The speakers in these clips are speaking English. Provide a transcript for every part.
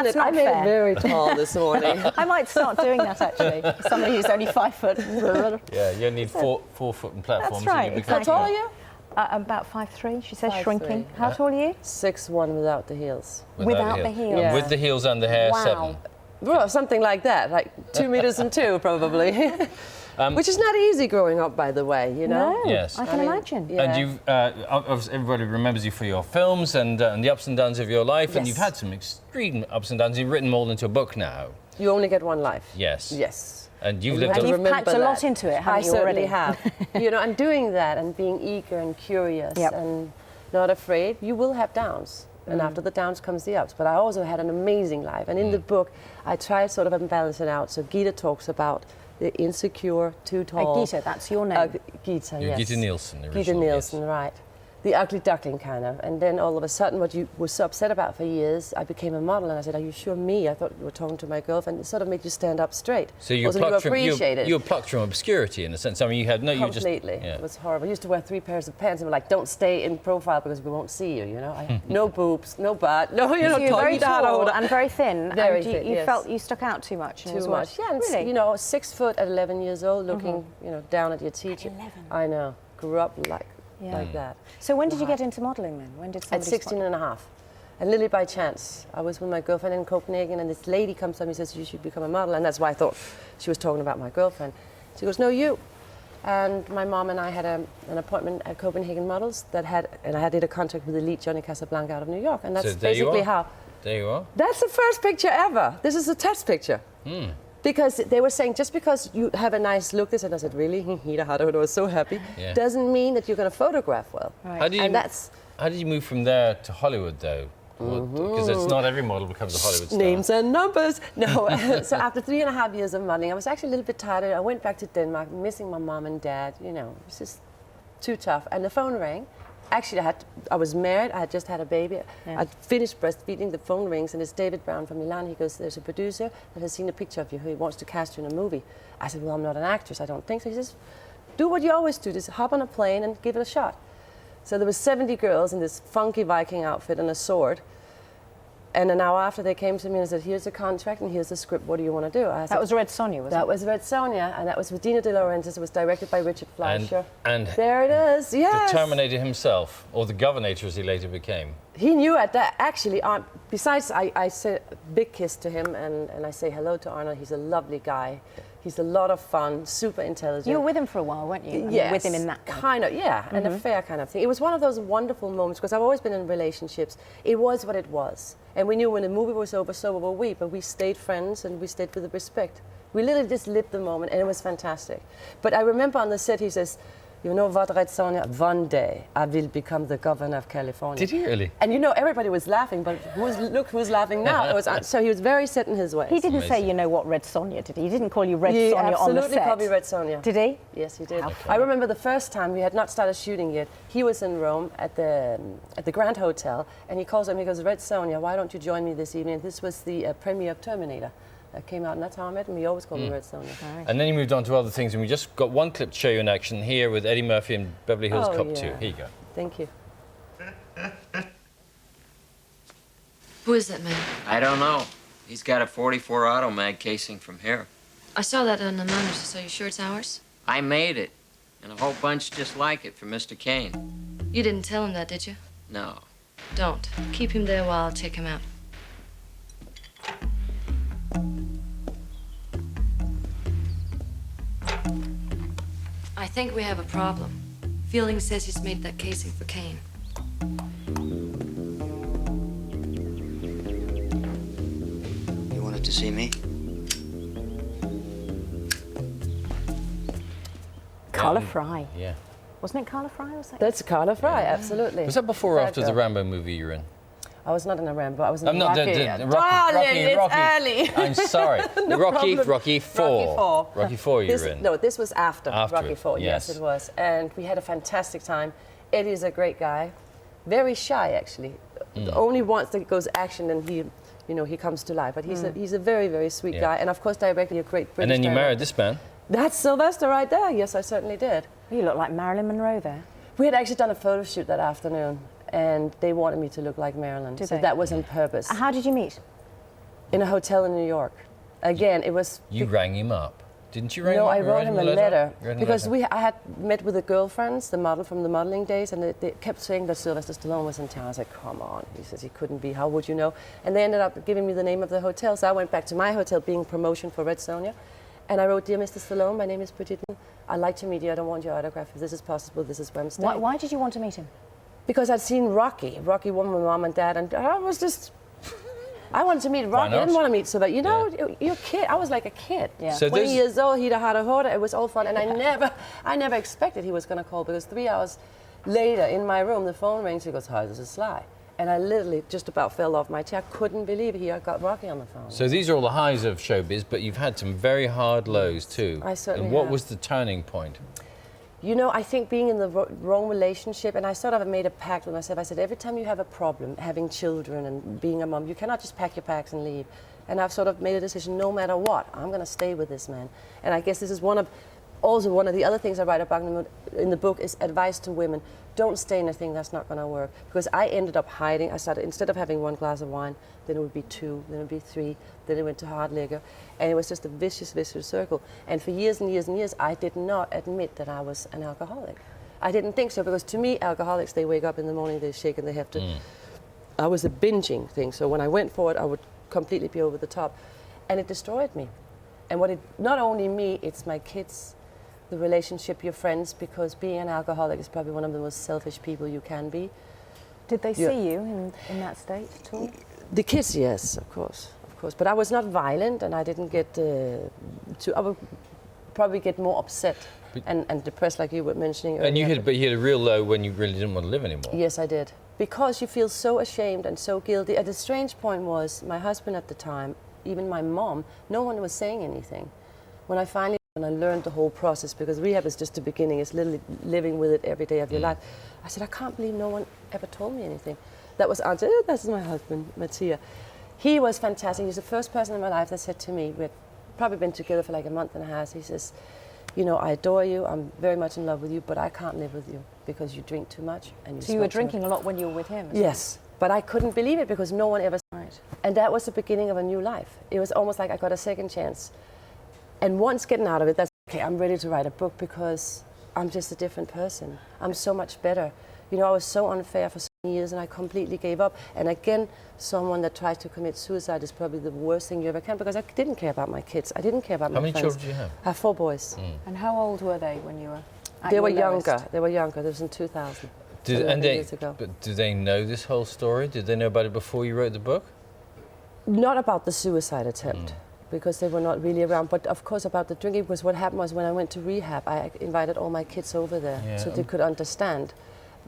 That's not I made fair. it very tall this morning. I might start doing that actually. Somebody who's only 5 foot. Yeah, you need four-foot platforms. That's right. And How tall are you? About 5'3", she says, 5'3". shrinking. How tall are you? 6'1" without the heels. Without the heels. Yeah. With the heels and the hair, Wow. 7. Well, something like that, like 2 meters and 2 probably. Which is not easy growing up, by the way, you know? No, Yes. I can imagine. Yeah. And you've, obviously everybody remembers you for your films and the ups and downs of your life, and Yes. you've had some extreme ups and downs. You've written them all into a book now. You only get one life. Yes. Yes. And you've You lived have And to a... you've packed a remember lot that. into it, haven't you, I already? certainly have. You know, and doing that and being eager and curious Yep. and not afraid, you will have downs. And after the downs comes the ups. But I also had an amazing life. And in the book, I try sort of to balance it out. So Gitte talks about the insecure, too tall. Gitte, that's your name. Gitte, You're yes. Gitte Nielsen, Gitte originally, Nielsen, yes. right. The ugly duckling, kind of. And then all of a sudden, what you were so upset about for years, I became a model. And I said, are you sure me? I thought you were talking to my girlfriend. It sort of made you stand up straight. So you Also, plucked from appreciate it. you were plucked from obscurity in a sense. I mean, you had no, you just Completely. yeah. It was horrible. I used to wear 3 pairs of pants and were like, don't stay in profile because we won't see you, you know? No boobs, no butt, no, you know, So you're very tall and and very thin. Very and you, thin, you yes. felt you stuck out too much. And it was too worse. much. Yeah, and Really? you know, 6 foot at 11 years old, looking, you know, down at your teacher. 11? I know. Grew up like Yeah. that. So when did you get into modelling then? When did At somebody 16 and a half. And literally by chance, I was with my girlfriend in Copenhagen, and this lady comes to me and says, you should become a model. And that's why I thought she was talking about my girlfriend. She goes, no, you. And my mom and I had an appointment at Copenhagen Models and I did a contract with Elite Johnny Casablanca out of New York. And that's So there you basically are. how. There you are. That's the first picture ever. This is a test picture. Because they were saying, just because you have a nice look, and I said, really? I was so happy. Yeah. Doesn't mean that you're going to photograph well. Right. How did you And that's how did you move from there to Hollywood though? Because it's not every model becomes a Hollywood star. names and numbers. No, so after 3.5 years of modeling, I was actually a little bit tired. I went back to Denmark, missing my mom and dad. You know, it was just too tough. And the phone rang. Actually, I was married. I had just had a baby. Yeah. I'd finished breastfeeding. The phone rings, and it's David Brown from Milan. He goes, "There's a producer that has seen a picture of you. He wants to cast you in a movie." I said, "Well, I'm not an actress. I don't think so." He says, "Do what you always do. Just hop on a plane and give it a shot." So there were 70 girls in this funky Viking outfit and a sword. And an hour after, they came to me and said, "Here's the contract and here's the script. What do you want to do?" I said, That was Red Sonja, was that it? was Red Sonja, and that was with Dina De Laurentiis. It was directed by Richard Fleischer. And there it is, yes. the Terminator himself, or the Governator as he later became. He knew at that, actually, besides I said a big kiss to him, and I say hello to Arnold. He's a lovely guy. He's a lot of fun, super intelligent. You were with him for a while, weren't you? I mean, Yes, with him in that one. kind of, yeah, an affair kind of thing. It was one of those wonderful moments because I've always been in relationships. It was what it was, and we knew when the movie was over, so were we. But we stayed friends, and we stayed with respect. We literally just lived the moment, and it was fantastic. But I remember on the set, he says, "You know what, Red Sonja? One day I will become the governor of California." Did he really? And you know, everybody was laughing, but look who's laughing now. It was, so he was very set in his ways. He didn't say, Amazing. you know what, Red Sonja, did he? He didn't call you Red He Sonja on the absolutely set. called me Red Sonja. Did he? Yes, he did. How I remember the first time we had not started shooting yet. He was in Rome at the Grand Hotel, and he calls me. He goes, "Red Sonja, why don't you join me this evening?" This was the premiere of Terminator that came out, and that's how I met him. He always called me Red Sonja. And then you moved on to other things, and we just got one clip to show you in action here with Eddie Murphy and Beverly Hills Oh, Cop yeah. 2. Here you go. Thank you. Who is that man? I don't know. He's got a 44 auto mag casing from here. I saw that on the monitor, so you sure it's ours? I made it, and a whole bunch just like it for Mr. Kane. You didn't tell him that, did you? No. Don't. Keep him there while I'll take him out. I think we have a problem. Fielding says he's made that casing for Kane. You wanted to see me? Carla Fry. Yeah. Wasn't it Carla Fry? Was that? That's Carla Fry, absolutely. Was that before or That after the girl. Rambo movie you were in? I was not in a Rambo. I was in I'm a not Rocky. Rocky. Darling, it's early. I'm sorry. No Rocky problem. Rocky 4. Rocky 4. Rocky 4 you This, were in. no, this was after Rocky it, 4. Yes, yes. it was. And we had a fantastic time. Eddie is a great guy. Very shy, actually. Only once that goes action and he, you know, he comes to life. But he's a very, very sweet Yeah. guy. And of course, directly a great British And then you director. married this man. That's Sylvester right there. Yes, I certainly did. You look like Marilyn Monroe there. We had actually done a photo shoot that afternoon. And they wanted me to look like Marilyn. Did so they? that was on purpose. How did you meet? in a hotel in New York. Again, it was... You rang him up. Didn't you ring him No, up? I You wrote him a letter You wrote him a because letter? I had met with the girlfriends, the model from the modeling days, and they kept saying that Sylvester Stallone was in town. I was like, come on. He says he couldn't be. How would you know? And they ended up giving me the name of the hotel. So I went back to my hotel, being promotion for Red Sonja, and I wrote, "Dear Mr. Stallone, my name is Brigitte. I'd like to meet you. I don't want your autograph. If this is possible, this is where I'm staying." Why did you want to meet him? Because I'd seen Rocky. Rocky won with my mom and dad, and I was just... I wanted to meet Rocky. I didn't want to meet Sylvester. You know, you're a kid. I was like a kid. Yeah. So 20 years old, he'd had a hoarder. It was all fun. And I never expected he was going to call, because 3 hours later in my room, the phone rings. He goes, "Hi, this is Sly." And I literally just about fell off my chair. Couldn't believe it. He had got Rocky on the phone. So these are all the highs of showbiz, but you've had some very hard lows too. I certainly And what have. was the turning point? You know, I think being in the wrong relationship, and I sort of made a pact with myself. I said, every time you have a problem, having children and being a mom, you cannot just pack your bags and leave. And I've sort of made a decision, no matter what, I'm going to stay with this man. And I guess this is one of the other things I write about in the book is advice to women. Don't stay in a thing that's not going to work. Because I ended up hiding. I started, instead of having 1 glass of wine, then it would be 2, then it would be 3, then it went to hard liquor. And it was just a vicious, vicious circle. And for years and years and years, I did not admit that I was an alcoholic. I didn't think so, because to me, alcoholics, they wake up in the morning, they shake and they have to... I was a binging thing, so when I went for it, I would completely be over the top. And it destroyed me. And what it, not only me, it's my kids, the relationship, your friends, because being an alcoholic is probably one of the most selfish people you can be. Did they see you in that state at all? The kids, yes, of course. But I was not violent, and I didn't get I would probably get more upset and depressed, like you were mentioning earlier. And you had a real low when you really didn't want to live anymore. Yes, I did. Because you feel so ashamed and so guilty. And the strange point was, my husband at the time, even my mom, no one was saying anything. When I learned the whole process, because rehab is just the beginning, it's literally living with it every day of your life. I said, I can't believe no one ever told me anything. That was Aunt, this is my husband, Mattia. He was fantastic. He was the first person in my life that said to me, we had probably been together for like a month and a half, he says, you know, I adore you, I'm very much in love with you, but I can't live with you because you drink too much and you So you were smoke too much." drinking a lot when you were with him? Yes, but I couldn't believe it because no one ever... Right. And that was the beginning of a new life. It was almost like I got a second chance. And once getting out of it, that's okay, I'm ready to write a book because I'm just a different person. I'm so much better. You know, I was so unfair for so many years and I completely gave up. And again, someone that tries to commit suicide is probably the worst thing you ever can, because I didn't care about my kids. I didn't care about my friends. How many children do you have? I have 4 boys. And how old were they when you were at They your were lowest? younger. They were younger. This was in 2000. 11 years ago. But do they know this whole story? Did they know about it before you wrote the book? Not about the suicide attempt, because they were not really around, but of course about the drinking, because what happened was when I went to rehab, I invited all my kids over there so they could understand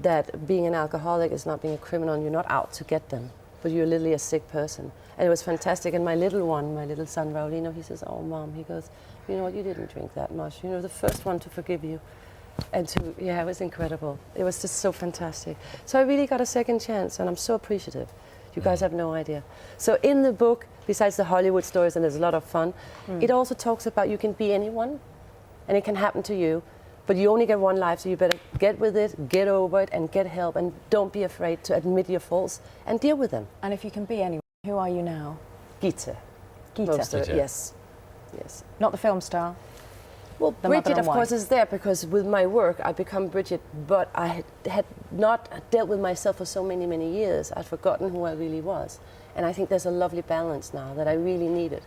that being an alcoholic is not being a criminal, and you're not out to get them, but you're literally a sick person. And it was fantastic. And my little one, my little son Raulino, he says, "Oh Mom," he goes, "you know what, you didn't drink that much. You know, the first one to forgive you." And yeah, it was incredible. It was just so fantastic. So I really got a second chance, and I'm so appreciative. You guys have no idea. So in the book, besides the Hollywood stories, and there's a lot of fun, it also talks about you can be anyone, and it can happen to you, but you only get one life, so you better get with it, get over it, and get help, and don't be afraid to admit your faults and deal with them. And if you can be anyone, who are you now? Gitte. Gitte. Most of it, Gitte. yes. Yes. Not the film star? Well, The mother Brigitte, and of course, wife. is there because with my work, I become Brigitte, but I had not dealt with myself for so many, many years. I'd forgotten who I really was. And I think there's a lovely balance now that I really needed.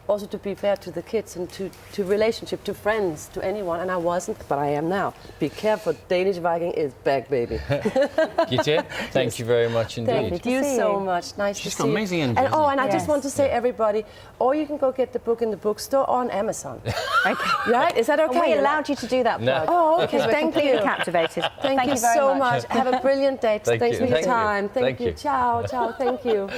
Also to be fair to the kids and to relationship, to friends, to anyone. And I wasn't, but I am now. Be careful, Danish Viking is back, baby. Gitte, thank you very much indeed. Thank you see so you. much. Nice She's to got see you. amazing energy, And, hasn't and I Yes. just want to say, everybody, or you can go get the book in the bookstore or on Amazon. Okay. Right? Is that okay? We allowed you to do that No. plug. Oh, okay. Because we're Thank completely you. captivated. Thank you very so much. Have a brilliant day. Thank Thanks you. for your Thank you. time. Thank you. Ciao, ciao. Thank you.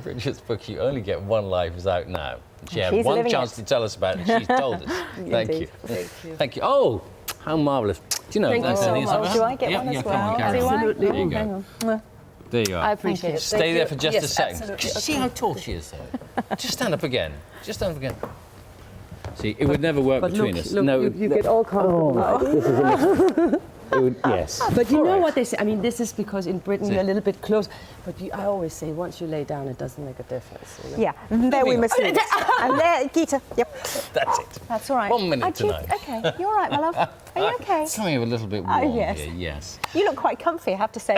Bridget's book, You Only Get One Life, is out now. She had She's one living chance it. to tell us about it. She's told us. Thank you. Indeed. Thank you. Thank you. Oh, how marvellous. Do you know Thank that's you so anything much. else? Do I get Yeah, one yeah, as come on, well? carry Do on. I? Absolutely. There you go. Hang on. There you are. I appreciate it. Stay Thank there you. for just Yes, a second. absolutely. See how tall she is, though. Just stand up again. Just stand up again. See, it would never work between us. Look, No, you get all comfortable. Yes. But you know what they say? I mean, this is because in Britain you're a little bit close. But I always say once you lay down, it doesn't make a difference. You know? Yeah, there we must leave it. And there, Gitte. Yep. That's it. That's all right. 1 minute to know. Okay, you're all right, my love. Are you okay? Something a little bit warm yes. here, yes. You look quite comfy, I have to say.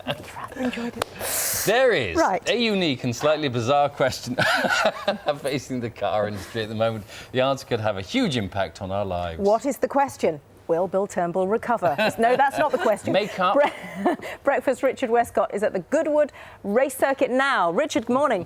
I've rather enjoyed it. There is Right. a unique and slightly bizarre question facing the car industry at the moment. The answer could have a huge impact on our lives. What is the question? Will Bill Turnbull recover? No, that's not the question. Make up. Breakfast Richard Westcott is at the Goodwood race circuit now. Richard, good morning.